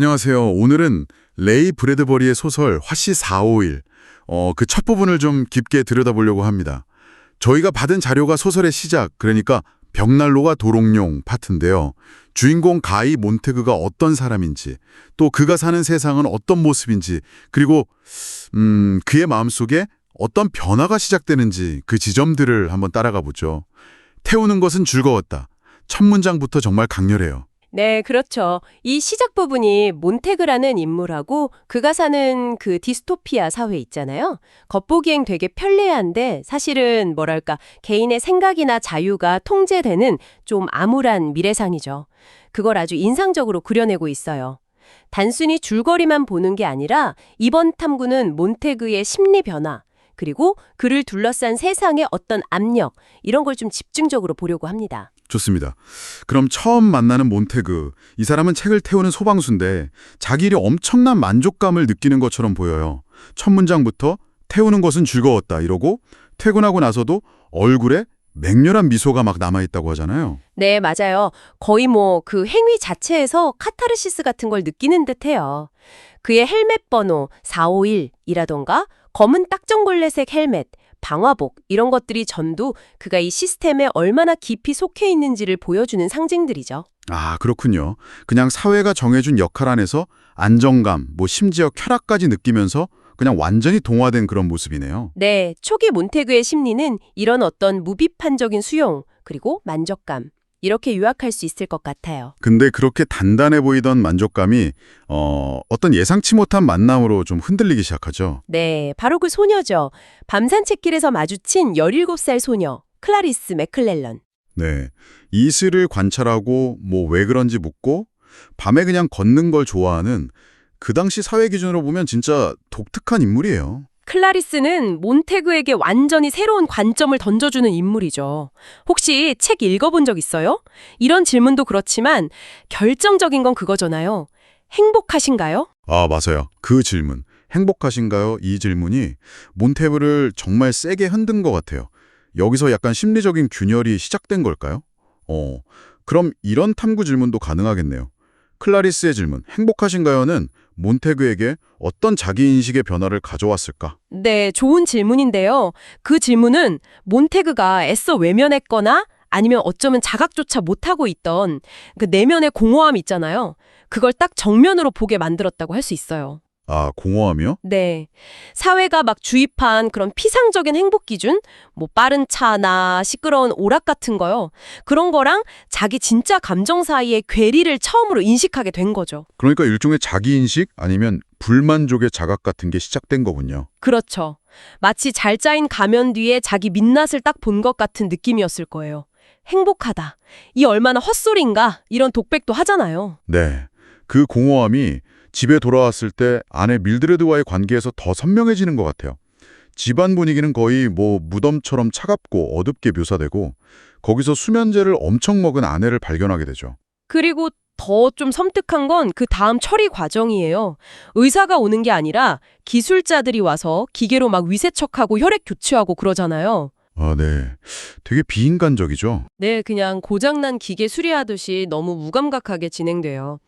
안녕하세요. 오늘은 레이 브래드버리의 소설 화씨 451, 그 첫 부분을 좀 깊게 들여다보려고 합니다. 저희가 받은 자료가 소설의 시작, 그러니까 벽난로가 도롱뇽 파트인데요. 주인공 가이 몬테그가 어떤 사람인지, 또 그가 사는 세상은 어떤 모습인지, 그리고 그의 마음속에 어떤 변화가 시작되는지 그 지점들을 한번 따라가 보죠. 태우는 것은 즐거웠다. 첫 문장부터 정말 강렬해요. 네, 그렇죠. 이 시작 부분이 몬테그라는 인물하고 그가 사는 그 디스토피아 사회 있잖아요. 겉보기엔 되게 편리한데 사실은 뭐랄까 개인의 생각이나 자유가 통제되는 좀 암울한 미래상이죠. 그걸 아주 인상적으로 그려내고 있어요. 단순히 줄거리만 보는 게 아니라 이번 탐구는 몬테그의 심리 변화, 그리고 그를 둘러싼 세상의 어떤 압력, 이런 걸 좀 집중적으로 보려고 합니다. 좋습니다. 그럼 처음 만나는 몬테그, 이 사람은 책을 태우는 소방수인데 자기 일에 엄청난 만족감을 느끼는 것처럼 보여요. 첫 문장부터 태우는 것은 즐거웠다 이러고 퇴근하고 나서도 얼굴에 맹렬한 미소가 막 남아있다고 하잖아요. 네, 맞아요. 거의 뭐 그 행위 자체에서 카타르시스 같은 걸 느끼는 듯해요. 그의 헬멧 번호 451이라던가 검은 딱정벌레색 헬멧, 방화복 이런 것들이 전부 그가 이 시스템에 얼마나 깊이 속해 있는지를 보여주는 상징들이죠. 아, 그렇군요. 그냥 사회가 정해준 역할 안에서 안정감, 심지어 쾌락까지 느끼면서 그냥 완전히 동화된 그런 모습이네요. 네, 초기 몬테그의 심리는 이런 어떤 무비판적인 수용, 그리고 만족감, 이렇게 요약할 수 있을 것 같아요. 근데 그렇게 단단해 보이던 만족감이 어떤 예상치 못한 만남으로 좀 흔들리기 시작하죠. 네, 바로 그 소녀죠. 밤 산책길에서 마주친 17살 소녀, 클라리스 맥클렐런. 네. 이슬을 관찰하고 왜 그런지 묻고 밤에 그냥 걷는 걸 좋아하는 그 당시 사회 기준으로 보면 진짜 독특한 인물이에요. 클라리스는 몬테그에게 완전히 새로운 관점을 던져주는 인물이죠. 혹시 책 읽어본 적 있어요? 이런 질문도 그렇지만 결정적인 건 그거잖아요. 행복하신가요? 아, 맞아요. 그 질문. 행복하신가요? 이 질문이 몬테브를 정말 세게 흔든 것 같아요. 여기서 약간 심리적인 균열이 시작된 걸까요? 그럼 이런 탐구 질문도 가능하겠네요. 클라리스의 질문, 행복하신가요?는 몬테그에게 어떤 자기인식의 변화를 가져왔을까? 네, 좋은 질문인데요. 그 질문은 몬테그가 애써 외면했거나 아니면 어쩌면 자각조차 못하고 있던 그 내면의 공허함 있잖아요. 그걸 딱 정면으로 보게 만들었다고 할 수 있어요. 아, 공허함이요? 네. 사회가 막 주입한 그런 피상적인 행복 기준, 뭐 빠른 차나 시끄러운 오락 같은 거요. 그런 거랑 자기 진짜 감정 사이의 괴리를 처음으로 인식하게 된 거죠. 그러니까 일종의 자기인식 아니면 불만족의 자각 같은 게 시작된 거군요. 그렇죠. 마치 잘 짜인 가면 뒤에 자기 민낯을 딱 본 것 같은 느낌이었을 거예요. 행복하다. 이 얼마나 헛소리인가? 이런 독백도 하잖아요. 네. 그 공허함이 집에 돌아왔을 때 아내 밀드레드와의 관계에서 더 선명해지는 것 같아요. 집안 분위기는 거의 무덤처럼 차갑고 어둡게 묘사되고 거기서 수면제를 엄청 먹은 아내를 발견하게 되죠. 그리고 더 좀 섬뜩한 건 그 다음 처리 과정이에요. 의사가 오는 게 아니라 기술자들이 와서 기계로 막 위세척하고 혈액 교체하고 그러잖아요. 아, 네. 되게 비인간적이죠. 네, 그냥 고장난 기계 수리하듯이 너무 무감각하게 진행돼요.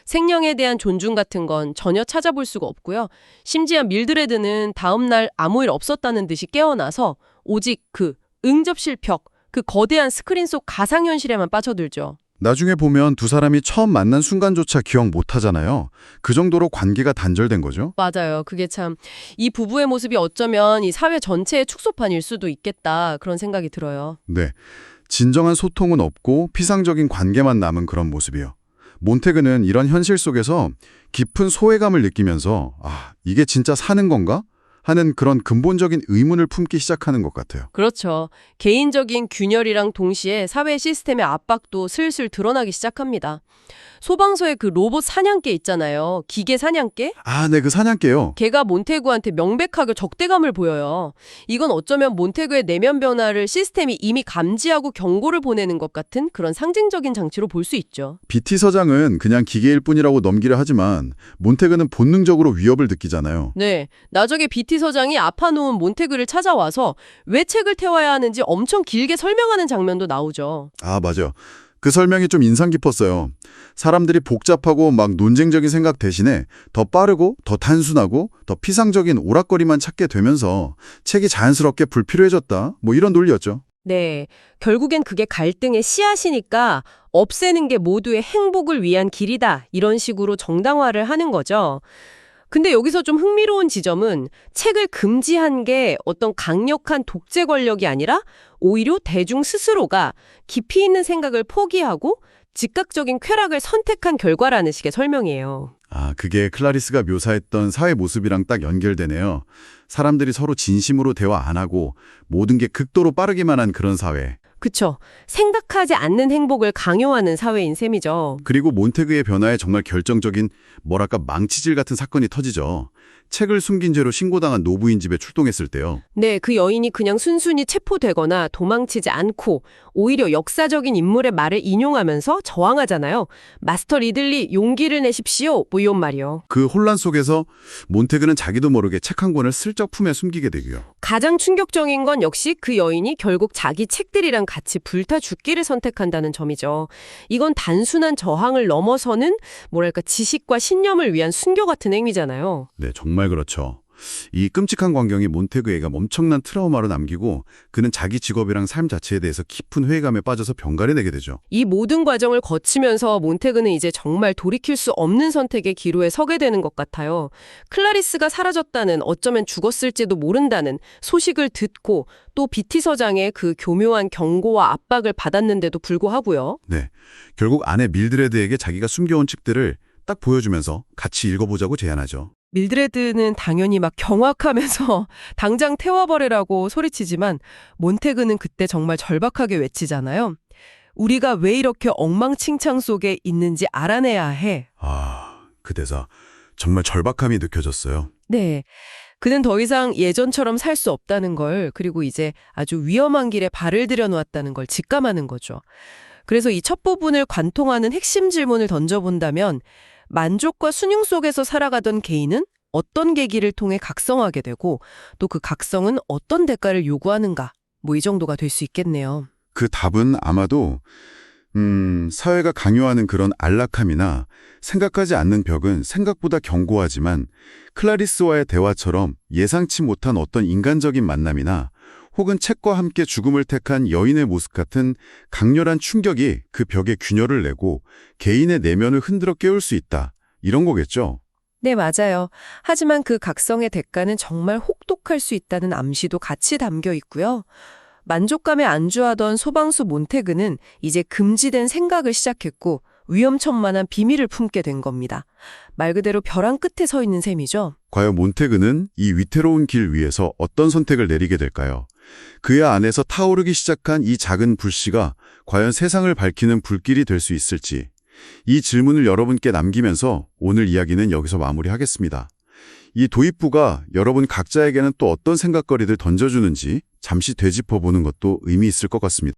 생명에 대한 존중 같은 건 전혀 찾아볼 수가 없고요. 심지어 밀드레드는 다음날 아무 일 없었다는 듯이 깨어나서 오직 그 응접실 벽, 그 거대한 스크린 속 가상현실에만 빠져들죠. 나중에 보면 두 사람이 처음 만난 순간조차 기억 못 하잖아요. 그 정도로 관계가 단절된 거죠. 맞아요. 그게 참 이 부부의 모습이 어쩌면 이 사회 전체의 축소판일 수도 있겠다 그런 생각이 들어요. 네. 진정한 소통은 없고 피상적인 관계만 남은 그런 모습이요. 몬테그는 이런 현실 속에서 깊은 소외감을 느끼면서 이게 진짜 사는 건가? 하는 그런 근본적인 의문을 품기 시작하는 것 같아요. 그렇죠. 개인적인 균열이랑 동시에 사회 시스템의 압박도 슬슬 드러나기 시작합니다. 소방서의 그 로봇 사냥개 있잖아요. 기계 사냥개? 아, 네, 그 사냥개요. 걔가 몬테그한테 명백하게 적대감을 보여요. 이건 어쩌면 몬테그의 내면 변화를 시스템이 이미 감지하고 경고를 보내는 것 같은 그런 상징적인 장치로 볼 수 있죠. BT 서장은 그냥 기계일 뿐이라고 넘기려 하지만 몬테그는 본능적으로 위협을 느끼잖아요. 네, 나중에 BT 서장이 아파놓은 몬테그를 찾아와서 왜 책을 태워야 하는지 엄청 길게 설명하는 장면도 나오죠. 아, 맞아요. 그 설명이 좀 인상 깊었어요. 사람들이 복잡하고 막 논쟁적인 생각 대신에 더 빠르고 더 단순하고 더 피상적인 오락거리만 찾게 되면서 책이 자연스럽게 불필요해졌다. 뭐 이런 논리였죠. 네, 결국엔 그게 갈등의 씨앗이니까 없애는 게 모두의 행복을 위한 길이다. 이런 식으로 정당화를 하는 거죠. 근데 여기서 좀 흥미로운 지점은 책을 금지한 게 어떤 강력한 독재 권력이 아니라 오히려 대중 스스로가 깊이 있는 생각을 포기하고 즉각적인 쾌락을 선택한 결과라는 식의 설명이에요. 아, 그게 클라리스가 묘사했던 사회 모습이랑 딱 연결되네요. 사람들이 서로 진심으로 대화 안 하고 모든 게 극도로 빠르기만 한 그런 사회. 그쵸. 생각하지 않는 행복을 강요하는 사회인 셈이죠. 그리고 몬테그의 변화에 정말 결정적인 뭐랄까 망치질 같은 사건이 터지죠. 책을 숨긴 죄로 신고당한 노부인 집에 출동했을 때요. 네, 그 여인이 그냥 순순히 체포되거나 도망치지 않고 오히려 역사적인 인물의 말을 인용하면서 저항하잖아요. 마스터 리들리 용기를 내십시오. 뭐 이런 말이요. 그 혼란 속에서 몬테그는 자기도 모르게 책 한 권을 슬쩍 품에 숨기게 되고요. 가장 충격적인 건 역시 그 여인이 결국 자기 책들이랑 같이 불타 죽기를 선택한다는 점이죠. 이건 단순한 저항을 넘어서는 뭐랄까 지식과 신념을 위한 순교 같은 행위잖아요. 네, 정말 그렇죠. 이 끔찍한 광경이 몬테그에게 엄청난 트라우마로 남기고 그는 자기 직업이랑 삶 자체에 대해서 깊은 회의감에 빠져서 병가를 내게 되죠. 이 모든 과정을 거치면서 몬테그는 이제 정말 돌이킬 수 없는 선택의 기로에 서게 되는 것 같아요. 클라리스가 사라졌다는, 어쩌면 죽었을지도 모른다는 소식을 듣고 또 비티 서장의 그 교묘한 경고와 압박을 받았는데도 불구하고요. 네, 결국 아내 밀드레드에게 자기가 숨겨온 책들을 딱 보여주면서 같이 읽어보자고 제안하죠. 밀드레드는 당연히 막 경악하면서 당장 태워버리라고 소리치지만 몬테그는 그때 정말 절박하게 외치잖아요. 우리가 왜 이렇게 엉망진창 속에 있는지 알아내야 해. 아, 그 대사 정말 절박함이 느껴졌어요. 네. 그는 더 이상 예전처럼 살 수 없다는 걸, 그리고 이제 아주 위험한 길에 발을 들여놓았다는 걸 직감하는 거죠. 그래서 이 첫 부분을 관통하는 핵심 질문을 던져본다면 만족과 순용 속에서 살아가던 개인은 어떤 계기를 통해 각성하게 되고 또 그 각성은 어떤 대가를 요구하는가, 뭐 이 정도가 될 수 있겠네요. 그 답은 아마도 사회가 강요하는 그런 안락함이나 생각하지 않는 벽은 생각보다 견고하지만 클라리스와의 대화처럼 예상치 못한 어떤 인간적인 만남이나 혹은 책과 함께 죽음을 택한 여인의 모습 같은 강렬한 충격이 그 벽에 균열을 내고 개인의 내면을 흔들어 깨울 수 있다. 이런 거겠죠. 네, 맞아요. 하지만 그 각성의 대가는 정말 혹독할 수 있다는 암시도 같이 담겨 있고요. 만족감에 안주하던 소방수 몬테그는 이제 금지된 생각을 시작했고 위험천만한 비밀을 품게 된 겁니다. 말 그대로 벼랑 끝에 서 있는 셈이죠. 과연 몬테그는 이 위태로운 길 위에서 어떤 선택을 내리게 될까요? 그의 안에서 타오르기 시작한 이 작은 불씨가 과연 세상을 밝히는 불길이 될 수 있을지, 이 질문을 여러분께 남기면서 오늘 이야기는 여기서 마무리하겠습니다. 이 도입부가 여러분 각자에게는 또 어떤 생각거리를 던져주는지 잠시 되짚어보는 것도 의미 있을 것 같습니다.